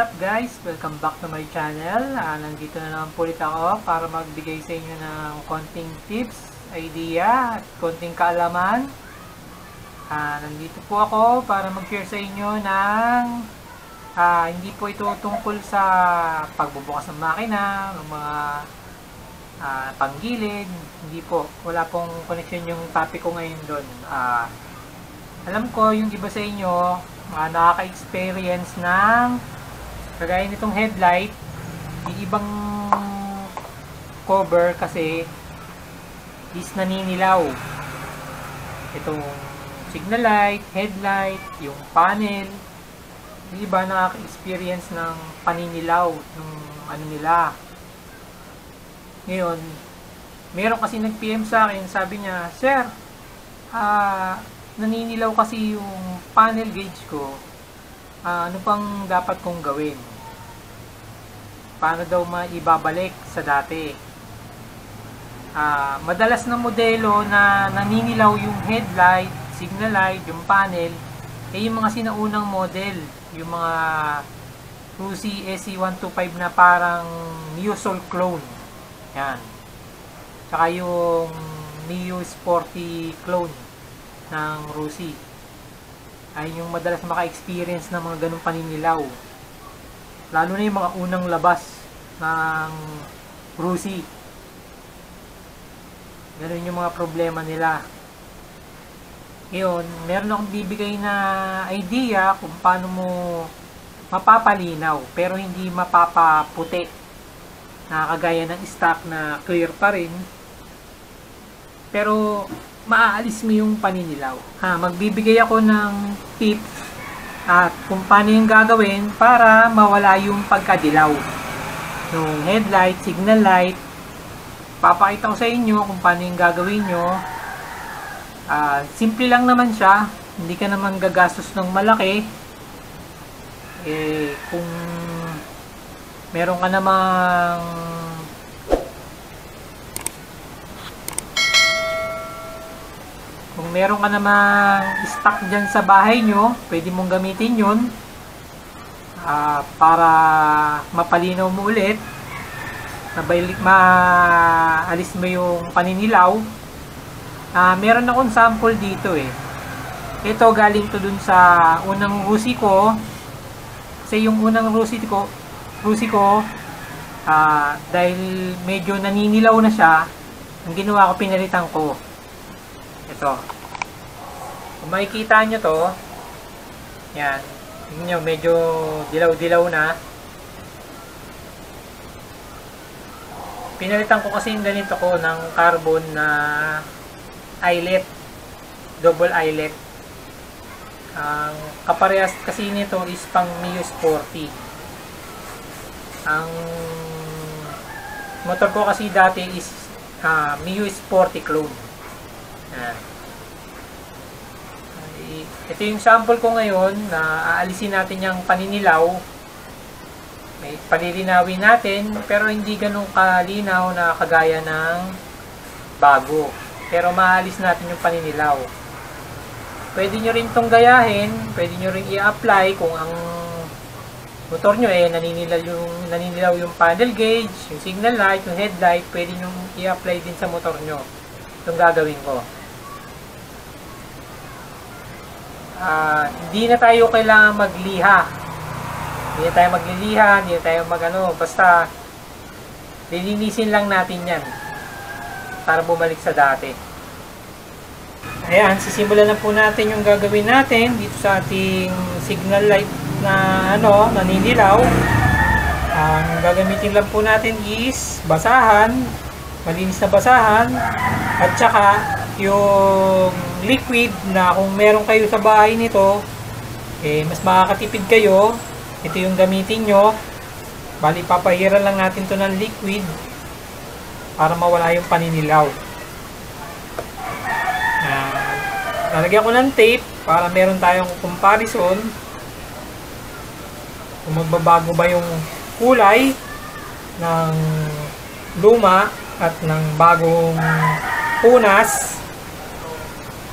up guys? Welcome back to my channel. Nandito na naman po ulit ako para magbigay sa inyo ng konting tips, idea at konting kaalaman. Nandito po ako para mag-share sa inyo ng hindi po ito tungkol sa pagbubukas ng makina, ng mga panggilid. Hindi po. Wala pong connection yung topic ko ngayon doon. Alam ko yung iba sa inyo nakaka-experience ng kagaya nitong headlight, yung ibang cover kasi is naninilaw. Itong signal light, headlight, yung panel, yung iba nakaka-experience ng paninilaw ng ano nila. Ngayon, meron kasi nag-PM sa akin, sabi niya, "Sir, naninilaw kasi yung panel gauge ko. Ano pang dapat kong gawin? Paano daw maibabalik sa dati?" Madalas na modelo na naninilaw yung headlight, signal light, yung panel, yung mga sinaunang model, yung mga Rusi SC125 na parang Neosol clone. Yan. Tsaka yung Neo Sporty clone ng Rusi. Ay yung madalas maka-experience ng mga ganung paninilaw. Lalo na yung mga unang labas ng Rusi. Ganun yung mga problema nila. Ngayon, meron akong bibigay na idea kung paano mo mapapalinaw pero hindi mapapaputi na kagaya ng stock na clear pa rin. Pero maaalis mo yung paninilaw. Magbibigay ako ng tips at kung paano yung gagawin para mawala yung pagkadilaw ng headlight, signal light. Papakita ko sa inyo kung paano yung gagawin nyo. Simple lang naman siya. Hindi ka naman gagastos ng malaki. Kung meron ka namang stock dyan sa bahay nyo, pwede mong gamitin yun para mapalinaw mo ulit, maalis mo yung paninilaw. Meron akong sample dito ito galing to dun sa unang Rusi ko, kasi yung unang Rusi ko dahil medyo naninilaw na siya, ang ginawa ko, pinalitan ko ito. Kung makikita nyo to, yan, tingnan nyo, medyo dilaw-dilaw na. Pinalitan ko kasi yung ganito ko ng carbon na eyelet, double eyelet. Ang kaparehas kasi nito is pang Neo Sporty. Ang motor ko kasi dati is Neo Sporty clone. Ito yung sample ko ngayon na aalisin natin yung paninilaw. May palilinawin natin pero hindi ganun kalinaw na kagaya ng bago. Pero maalis natin yung paninilaw. Pwede nyo rin itong gayahin, pwede nyo rin i-apply kung ang motor nyo naninilaw yung panel gauge, yung signal light, yung headlight, pwede nyo i-apply din sa motor nyo. Itong gagawin ko. Hindi na tayo kailangan magliha. Hindi na tayo magliliha, hindi na tayo basta lilinisin lang natin yan para bumalik sa dati. Ayan, sisimulan na po natin yung gagawin natin dito sa ating signal light na naninilaw. Ang gagamitin lang po natin is basahan, malinis na basahan, at saka yung liquid na kung meron kayo sa bahay nito, mas makakatipid kayo. Ito yung gamitin nyo. Bali, papahiran lang natin to ng liquid para mawala yung paninilaw. Lalagyan ko ng tape para meron tayong comparison kung magbabago ba yung kulay ng luma at ng bagong punas.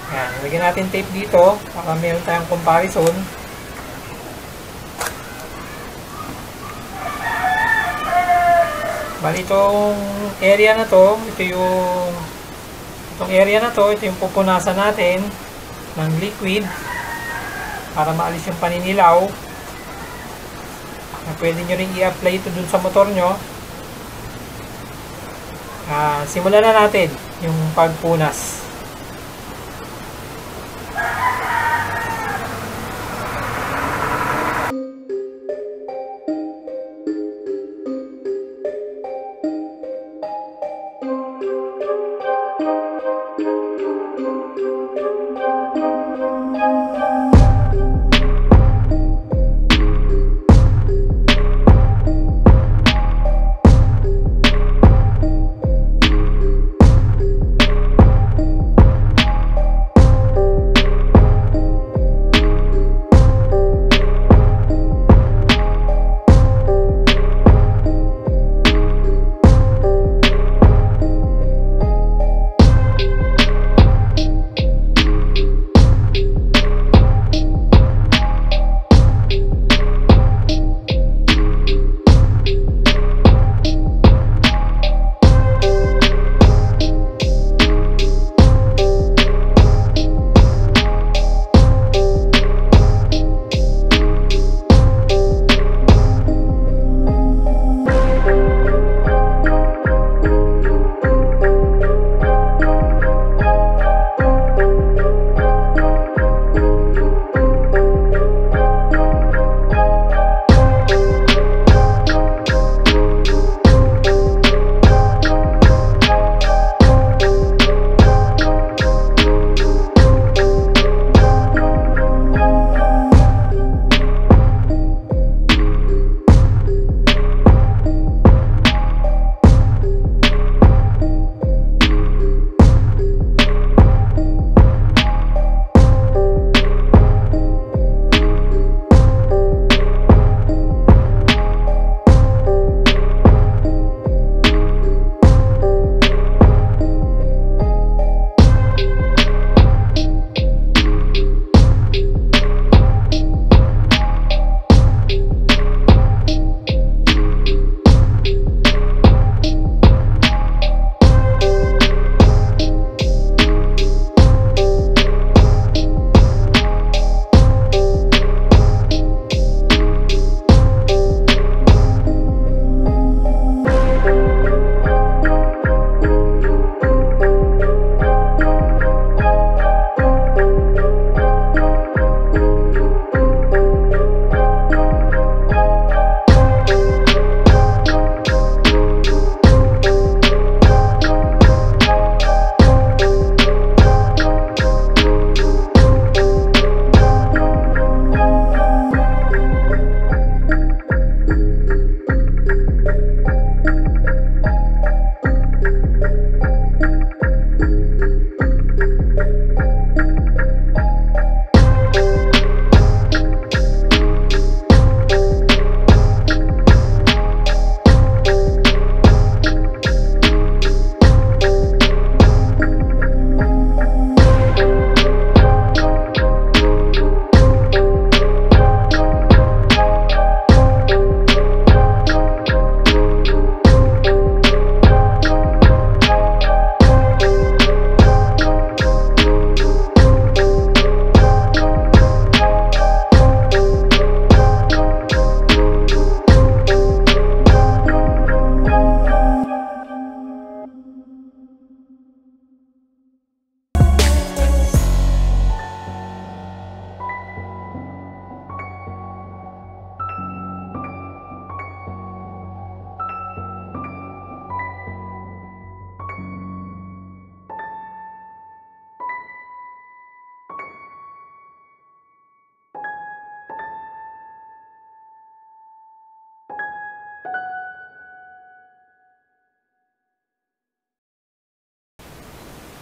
Ayan, lagyan natin tape dito para meron tayong comparison. Bali itong area na to, itong area na to, ito yung pupunasan natin ng liquid para maalis yung paninilaw. Pwede nyo rin i-apply ito dun sa motor nyo. Simulan na natin yung pagpunas.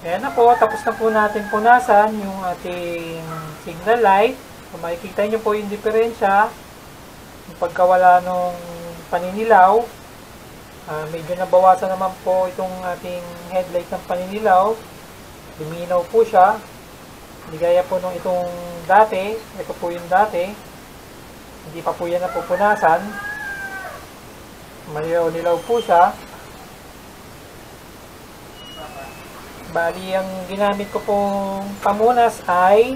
Ayan na po, tapos na po natin punasan yung ating signal light. So, makikita nyo po yung diferensya, yung pagkawala ng paninilaw. Medyo nabawasan naman po itong ating headlight ng paninilaw. Luminaw po siya. Hindi gaya po nung itong dati. Ito po yung dati. Hindi pa po yan napupunasan. Manilaw-nilaw po siya. Bali, ang ginamit ko pong pamunas ay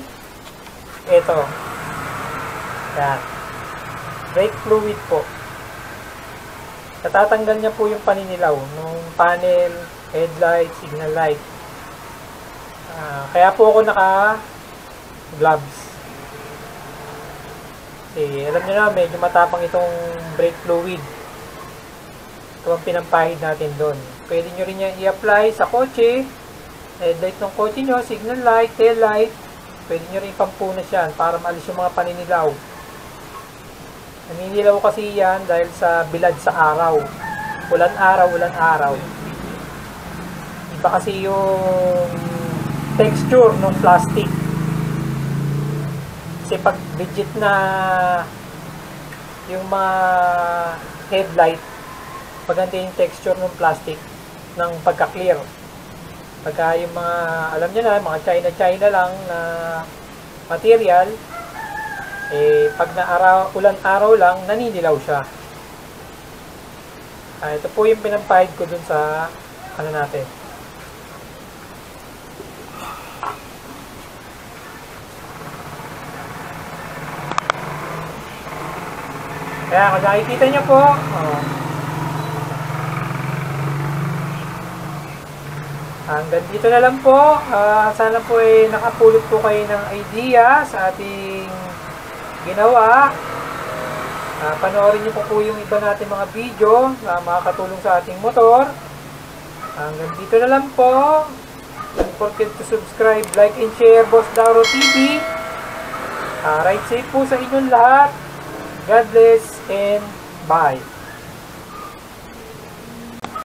ito. Yan. Brake fluid po. Natatanggal niya po yung paninilaw ng panel, headlight, signal light. Kaya po ako naka-gloves. Kasi alam niyo na, medyo matapang itong brake fluid. Ito ang pinampahid natin doon. Pwede nyo rin yan i-apply sa kotse, headlight ng kotse nyo, signal light, tail light. Pwede nyo rin ipampunas yan para maalis yung mga paninilaw. Naninilaw kasi yan dahil sa bilad sa araw. Ulan araw. Iba kasi yung texture ng plastic. Kasi pag legit na yung mga headlight, maganda yung texture ng plastic ng pagka-clear. Pagka yung mga, alam nyo na, mga China lang na material, pag ulan araw lang, naninilaw siya. Ito po yung pinampahid ko dun sa natin. Kaya kung nakikita nyo po, hanggang dito na lang po. Sana po nakapulot po kayo ng idea sa ating ginawa. Panoorin nyo po yung iba natin mga video na makakatulong sa ating motor. Hanggang dito na lang po. Don't forget to subscribe, like, and share Boss Dauro TV. Ride safe po sa inyong lahat. God bless and bye.